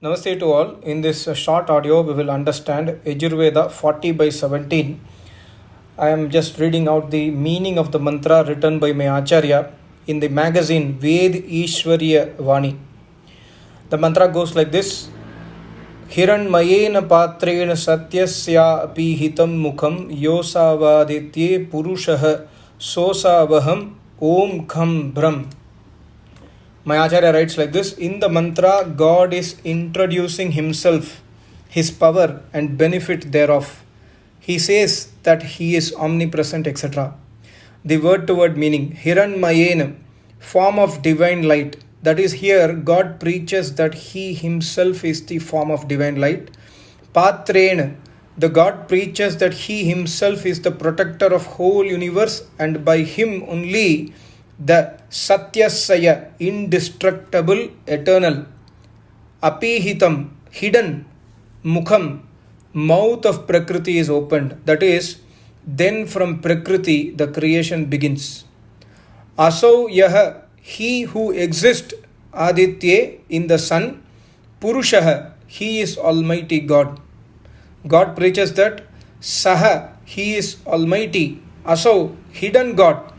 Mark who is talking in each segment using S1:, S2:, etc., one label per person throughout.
S1: Namaste to all. In this short audio, we will understand Yajurveda 40 by 17. I am just reading out the meaning of the mantra written by my Acharya in the magazine Ved Ishwarya Vani. The mantra goes like this: Hiranmayena patrena satyasya api hitam mukham yosavaditye purushah sosavaham om kham bram. My Acharya writes like this: in the mantra, God is introducing Himself, His power and benefit thereof. He says that He is omnipresent, etc. The word to word meaning: Hiranmayena, form of divine light. That is, here God preaches that He Himself is the form of divine light. Patrena, the God preaches that He Himself is the protector of whole universe, and by Him only the Satyasaya, indestructible, eternal. Apihitam, hidden. Mukham, mouth of Prakriti is opened. That is, then from Prakriti the creation begins. Asau yaha, he who exists, Aditye, in the sun. Purushaha, he is Almighty God. God preaches that Saha, he is Almighty. Asau, hidden God.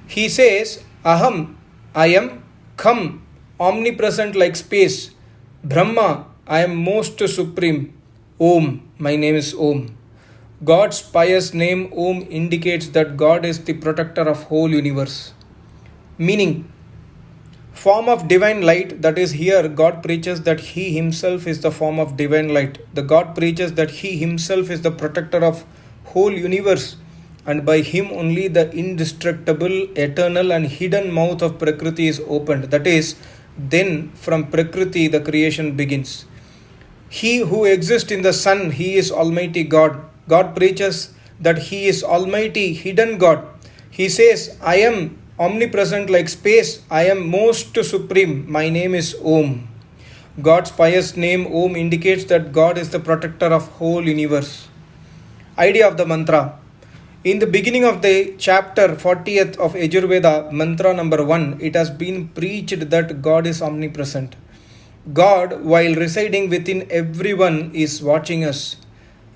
S1: He says, Aham, I am. Kham, omnipresent like space. Brahma, I am most supreme. Om, my name is Om. God's pious name Om indicates that God is the protector of whole universe. Meaning, form of divine light, that is, here God preaches that He Himself is the form of divine light. The God preaches that He Himself is the protector of whole universe, and by Him only the indestructible, eternal and hidden mouth of Prakriti is opened. That is, then from Prakriti the creation begins. He who exists in the sun, He is Almighty God. God preaches that He is Almighty, hidden God. He says, I am omnipresent like space. I am most supreme. My name is Om. God's pious name Om indicates that God is the protector of whole universe. Idea of the mantra. In the beginning of the chapter 40th of Yajurveda, mantra number 1, it has been preached that God is omnipresent. God, while residing within everyone, is watching us.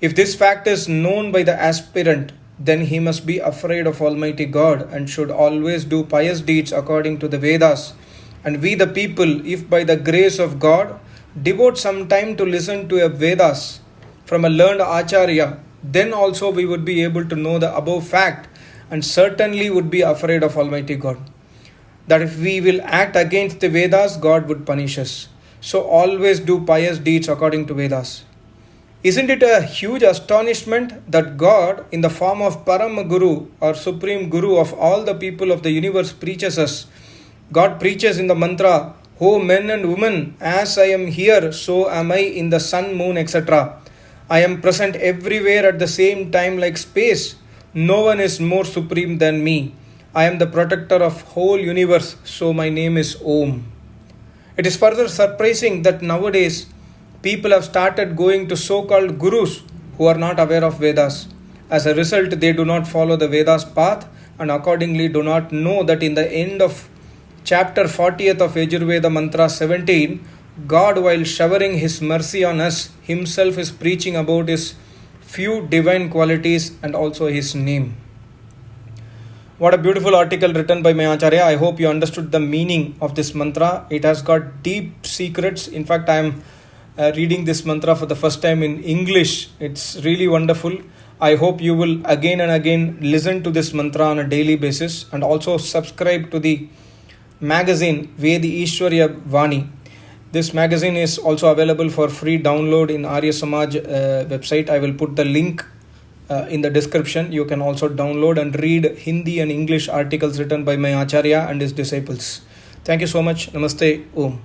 S1: If this fact is known by the aspirant, then he must be afraid of Almighty God and should always do pious deeds according to the Vedas. And we the people, if by the grace of God, devote some time to listen to a Vedas from a learned Acharya, then also we would be able to know the above fact and certainly would be afraid of Almighty God. That if we will act against the Vedas, God would punish us. So always do pious deeds according to Vedas. Isn't it a huge astonishment that God, in the form of Param Guru or Supreme Guru of all the people of the universe, preaches us? God preaches in the mantra, O men and women, as I am here, so am I in the sun, moon, etc. I am present everywhere at the same time like space. No one is more supreme than me. I am the protector of whole universe, so my name is Om. It is further surprising that nowadays people have started going to so-called gurus who are not aware of Vedas. As a result, they do not follow the Vedas path and accordingly do not know that in the end of chapter 40th of Yajurveda mantra 17, God, while showering His mercy on us, Himself is preaching about His few divine qualities and also His name. What a beautiful article written by my Acharya. I hope you understood the meaning of this mantra. It has got deep secrets. In fact, I am reading this mantra for the first time in English. It's really wonderful. I hope you will again and again listen to this mantra on a daily basis and also subscribe to the magazine Ved Ishwarya Vani. This magazine is also available for free download in Arya Samaj website. I will put the link in the description. You can also download and read Hindi and English articles written by my Acharya and his disciples. Thank you so much. Namaste. Om.